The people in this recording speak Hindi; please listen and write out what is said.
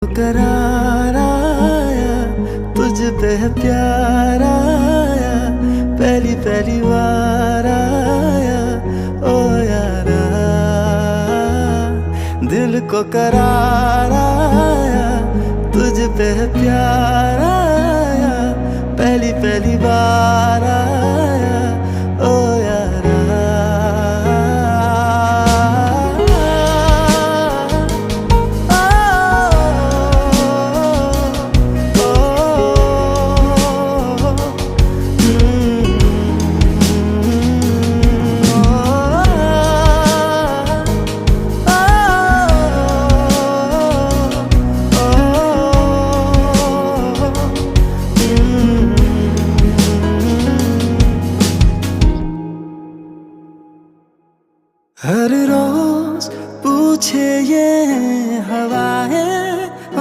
करार आया, तुझ पे है प्यार आया, पहली पहली बार आया ओ यारा। दिल को करार आया, तुझ पे है प्यार